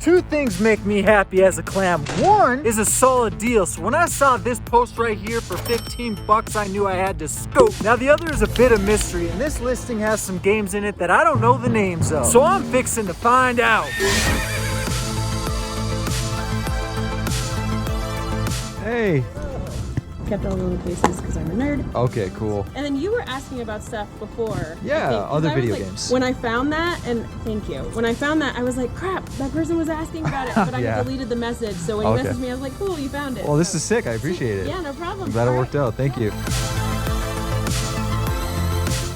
Two things make me happy as a clam. One is a solid deal. So when I saw this post right here for 15 bucks, I knew I had to scope. Now the other is a bit of mystery, and this listing has some games in it that I don't know the names of. So I'm fixing to find out. Hey. Kept all the little cases because I'm a nerd. Okay, cool. And then you were asking about stuff before. Yeah, other video like, games. When I found that, and thank you. When I found that, I was like, crap, that person was asking about it, but Yeah. I deleted the message. So when you messaged me, I was like, cool, you found it. Well, this is sick. I appreciate it. Yeah, no problem. I'm glad it worked out. Thank you.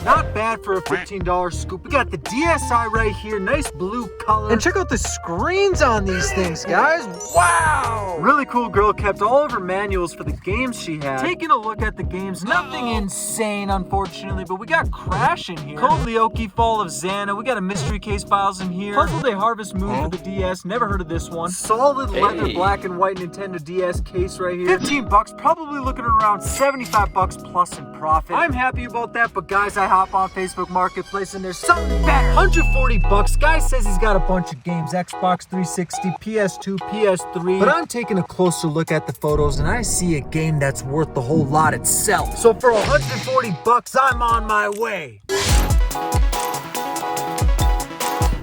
Not bad for a $15 scoop. We got the DSi right here, nice blue color. And check out the screens on these things, guys. Wow! Really cool girl, kept all of her manuals for the games she had. Taking a look at the games, nothing insane, unfortunately, but we got Crash in here. Code Leoki, Fall of Xana. We got a Mystery Case Files in here. Puzzle Day Harvest Moon for the DS. Never heard of this one. Solid leather black and white Nintendo DS case right here. 15 bucks, probably looking at around 75 bucks plus in profit. I'm happy about that, but guys, I hop on Facebook Marketplace and there's something better. 140 bucks. Guy says he's got a bunch of games, Xbox 360, PS2, PS3. But I'm taking a closer look at the photos and I see a game that's worth the whole lot itself. So for 140 bucks, I'm on my way.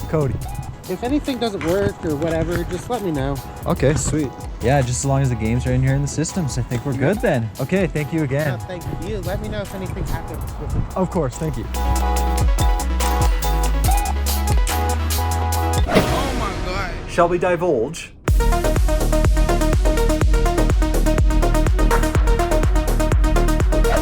Cody. If anything doesn't work or whatever, just let me know. Okay, sweet. Yeah, just as long as the games are in here in the systems, I think we're good then. Okay, thank you again. No, thank you. Let me know if anything happens with it. Of course, thank you. Oh my God. Shall we divulge?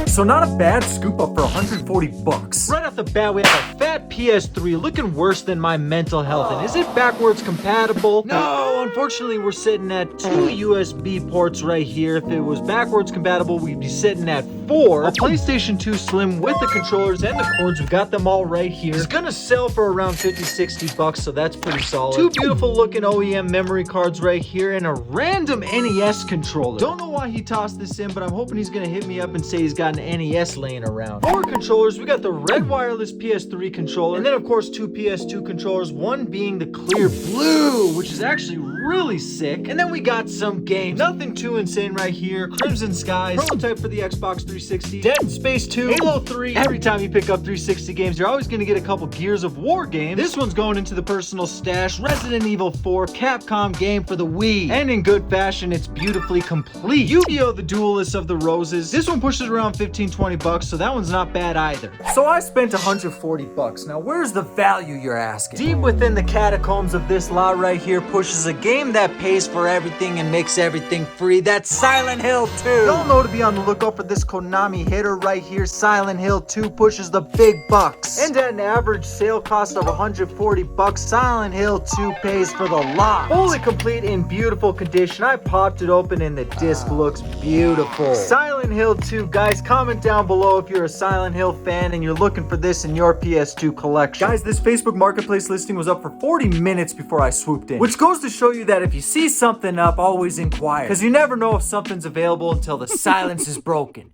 So not a bad scoop up for 140 bucks. Right off the bat, we have a fat PS3 looking worse than my mental health. And is it backwards compatible? No, unfortunately, we're sitting at 2 USB ports right here. If it was backwards compatible, we'd be sitting at 4. A PlayStation 2 Slim with the controllers and the cords. We got them all right here. It's gonna sell for around 50, 60 bucks, so that's pretty solid. Two beautiful looking OEM memory cards right here and a random NES controller. Don't know why he tossed this in, but I'm hoping he's gonna hit me up and say he's got an NES laying around. 4 controllers. We got the red wireless PS3 controller, and then of course 2 PS2 controllers, one being the clear blue, which is actually really sick. And then we got some games. Nothing too insane right here. Crimson Skies, prototype for the Xbox 360, Dead Space 2, Halo 3. Every time you pick up 360 games, you're always gonna get a couple Gears of War games. This one's going into the personal stash. Resident Evil 4, Capcom game for the Wii. And in good fashion, it's beautifully complete. Yu-Gi-Oh! The Duelist of the Roses. This one pushes around 15, 20 bucks, so that one's not bad either. So I spent 140 bucks. Now where's the value, you're asking? Deep within the catacombs of this lot right here pushes a game that pays for everything and makes everything free. That's Silent Hill 2. Y'all know to be on the lookout for this Konami hitter right here. Silent Hill 2 pushes the big bucks. And at an average sale cost of 140 bucks, Silent Hill 2 pays for the lot. Fully complete in beautiful condition. I popped it open and the disc looks beautiful. Silent Hill 2, guys, comment down below if you're a Silent Hill fan and you're looking for this in your PS2 collection. Guys, this Facebook Marketplace listing was up for 40 minutes before I swooped in, which goes to show you that if you see something up, always inquire, because you never know if something's available until the silence is broken.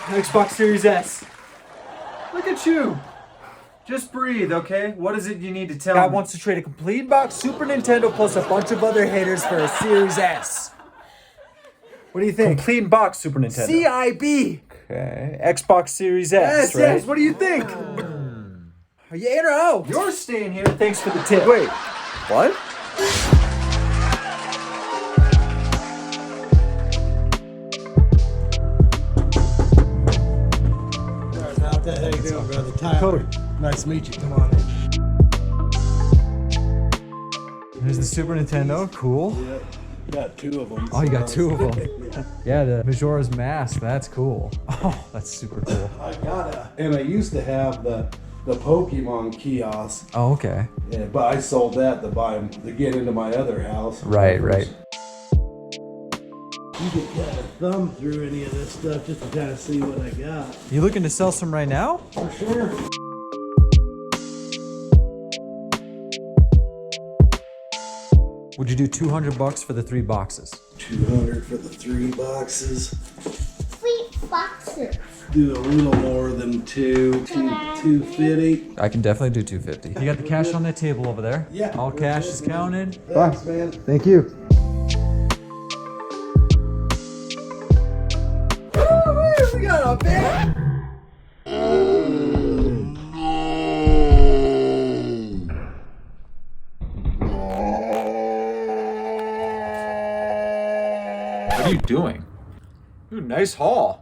Xbox Series S. Look at you. Just breathe, okay? What is it you need to tell me? Guy wants to trade a complete box Super Nintendo plus a bunch of other haters for a Series S. What do you think? Complete box Super Nintendo. CIB. Okay. Xbox Series S, right? Yes. What do you think? Are you in or out? You're staying here. Thanks for the tip. Wait. What? How you doing, brother? Tyler. Cody. Nice to meet you. Come on in. There's the Super Nintendo. Cool. Yeah, got 2 of them. Oh, you got 2 of them. Yeah, the Majora's Mask. That's cool. Oh, that's super cool. I got and I used to have the Pokemon kiosk. Oh, okay. Yeah, but I sold that to get into my other house. Right. You can kind of thumb through any of this stuff just to kind of see what I got. You looking to sell some right now? For sure. Would you do 200 bucks for the 3 boxes? 200 for the 3 boxes. 3 boxes. do a little more than 250. I can definitely do 250. You got the cash on that table over there? Yeah. All cash is counted. Thanks, man. Thank you. We got a big. What are you doing? Ooh, nice haul.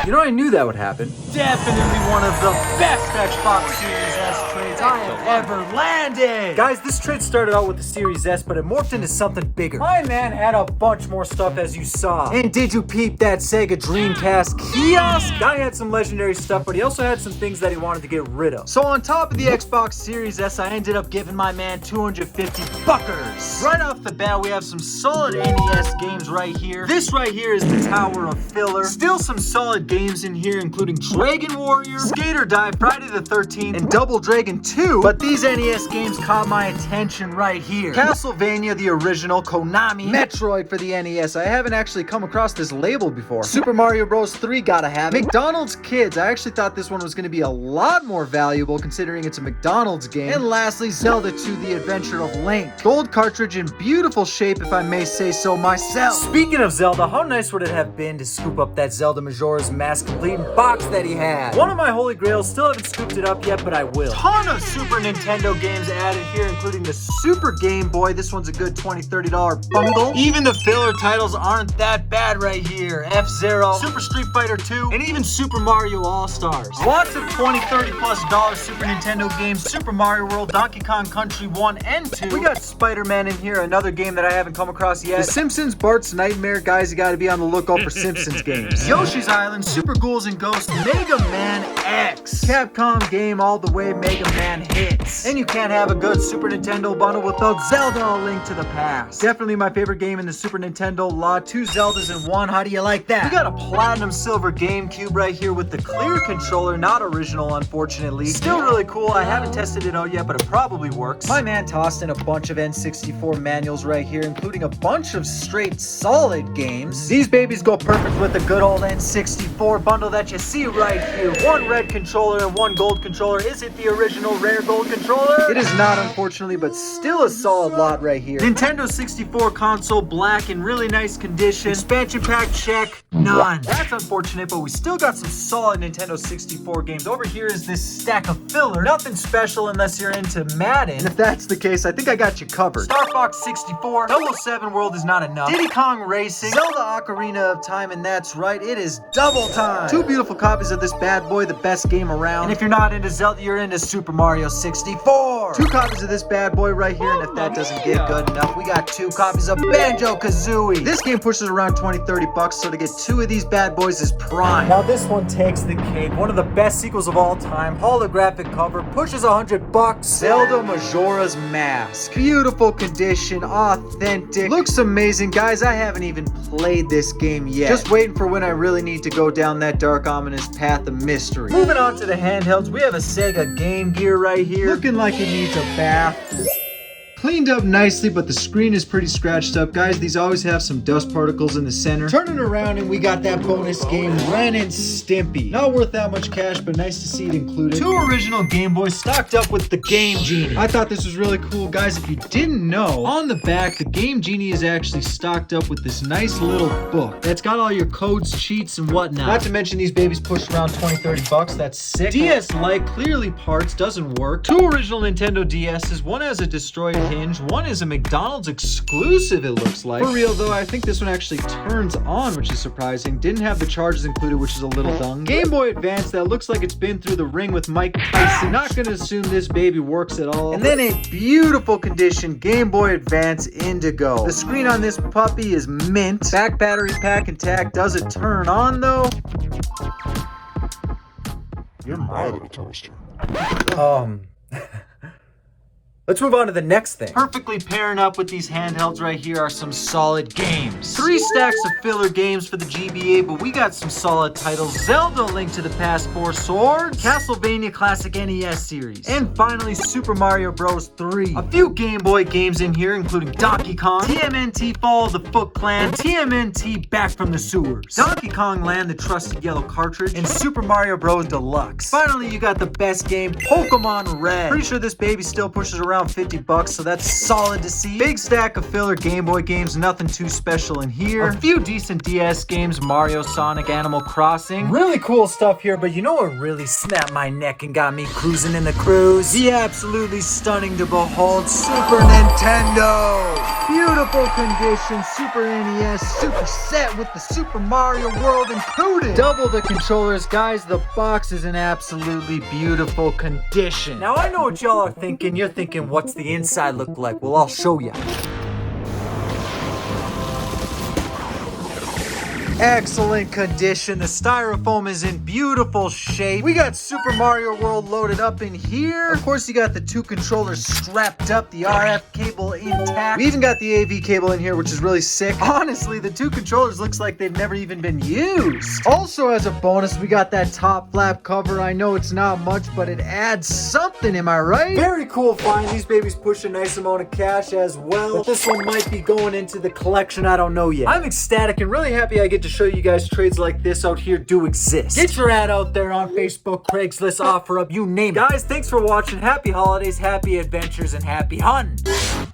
You know, I knew that would happen. Definitely one of the best Xbox Series S trades I have ever landed. Guys, this trade started out with the Series S, but it morphed into something bigger. My man had a bunch more stuff, as you saw. And did you peep that Sega Dreamcast kiosk? Guy had some legendary stuff, but he also had some things that he wanted to get rid of. So on top of the Xbox Series S, I ended up giving my man 250 buckers. Right off the bat, we have some solid NES games right here. This right here is the Tower of Filler. Still some solid games in here, including Dragon Warrior, Skate or Die, Friday the 13th, and Double Dragon 2. But these NES games caught my attention right here. Castlevania, the original, Konami, Metroid for the NES. I haven't actually come across this label before. Super Mario Bros. 3, gotta have it. McDonald's Kids. I actually thought this one was going to be a lot more valuable considering it's a McDonald's game. And lastly, Zelda 2, The Adventure of Link. Gold cartridge in beautiful shape, if I may say so myself. Speaking of Zelda, how nice would it have been to scoop up that Zelda Majora's Mask complete box that he had? One of my holy grails, still haven't scooped it up yet, but I will. Ton of Super Nintendo games added here, including the Super Game Boy. This one's a good $20-$30 bundle. Even the filler titles aren't that bad right here. F-Zero, Super Street Fighter 2, and even Super Mario All-Stars. Lots of $20-$30+ Super Nintendo games. Super Mario World, Donkey Kong Country 1 and 2. We got Spider-Man in here, another game that I haven't come across yet. The Simpsons, Bart's Nightmare. Guys, you gotta be on the lookout for Simpsons games. Yoshi's Island, Super Ghouls and Ghosts, Mega Man X. Capcom game all the way, Mega Man hits. And you can't have a good Super Nintendo bundle without Zelda: A Link to the Past. Definitely my favorite game in the Super Nintendo lot. 2 Zeldas in one. How do you like that? We got a Platinum Silver GameCube right here with the clear controller, not original unfortunately. Still really cool. I haven't tested it out yet, but it probably works. My man tossed in a bunch of N64 manuals right here, including a bunch of straight solid games. These babies go perfect with the good old N64 bundle that you see right here. One red controller and one gold controller. Is it the original rare gold controller? It is not, unfortunately, but still a solid lot right here. Nintendo 64 console, black in really nice condition. Expansion pack, check. None. That's unfortunate, but we still got some solid Nintendo 64 games. Over here is this stack of filler. Nothing special unless you're into Madden. And if that's the case, I think I got you covered. Star Fox 64, 007 World is not enough. Diddy Kong Racing, Zelda Ocarina of Time, and that's right, it is double time. 2 beautiful copies of this bad boy, the best game around. And if you're not into Zelda, you're into Super Mario 64. 2 copies of this bad boy right here, and if that doesn't get good enough, we got 2 copies of Banjo-Kazooie. This game pushes around $20-$30, so to get 2 of these bad boys is prime. Now this one takes the cake. One of the best sequels of all time. Holographic cover, pushes $100. Zelda Majora's Mask. Beautiful condition, authentic. Looks amazing. Guys, I haven't even played this game yet. Just waiting for when I really need to go down that dark, ominous path of mystery. Moving on to the handhelds, we have a Sega Game Gear right here. Looking like it needs a bath. Cleaned up nicely, but the screen is pretty scratched up. Guys, these always have some dust particles in the center. Turn it around and we got that bonus game, Ren and Stimpy. Not worth that much cash, but nice to see it included. 2 original Game Boys stocked up with the Game Genie. I thought this was really cool. Guys, if you didn't know, on the back, the Game Genie is actually stocked up with this nice little book that's got all your codes, cheats, and whatnot. Not to mention these babies push around $20-$30. That's sick. DS Lite, clearly parts, doesn't work. 2 original Nintendo DS's. One has a destroyed hinge. One is a McDonald's exclusive, it looks like. For real though, I think this one actually turns on, which is surprising. Didn't have the charges included, which is a little dumb. Game Boy Advance, that looks like it's been through the ring with Mike Tyson. Not gonna assume this baby works at all. And then a beautiful condition Game Boy Advance Indigo. The screen on this puppy is mint. Back battery pack intact. Does it turn on though? You're my little toaster. Let's move on to the next thing. Perfectly pairing up with these handhelds right here are some solid games. 3 stacks of filler games for the GBA, but we got some solid titles. Zelda: Link to the Past 4 Swords, Castlevania Classic NES series, and finally Super Mario Bros. 3. A few Game Boy games in here, including Donkey Kong, TMNT Fall of the Foot Clan, TMNT Back from the Sewers, Donkey Kong Land, the trusted yellow cartridge, and Super Mario Bros. Deluxe. Finally, you got the best game, Pokemon Red. Pretty sure this baby still pushes around $50, so that's solid to see. Big stack of filler Game Boy games, nothing too special in here. A few decent DS games, Mario, Sonic, Animal Crossing. Really cool stuff here, but you know what really snapped my neck and got me cruising in the cruise? The absolutely stunning to behold Super Nintendo. Beautiful condition, Super NES, super set with the Super Mario World included. Double the controllers, guys. The box is in absolutely beautiful condition. Now I know what y'all are thinking. You're thinking, what's the inside look like? Well, I'll show you. Excellent condition. The styrofoam is in beautiful shape. We got Super Mario World loaded up in here. Of course, you got the 2 controllers strapped up, the RF cable intact. We even got the AV cable in here, which is really sick. Honestly, the 2 controllers looks like they've never even been used. Also, as a bonus, we got that top flap cover. I know it's not much, but it adds something, am I right? Very cool find. These babies push a nice amount of cash as well. But this one might be going into the collection. I don't know yet. I'm ecstatic and really happy I get to show you guys trades like this out here do exist. Get your ad out there on Facebook, Craigslist, OfferUp, you name it. Guys, thanks for watching. Happy holidays, happy adventures, and happy hunting.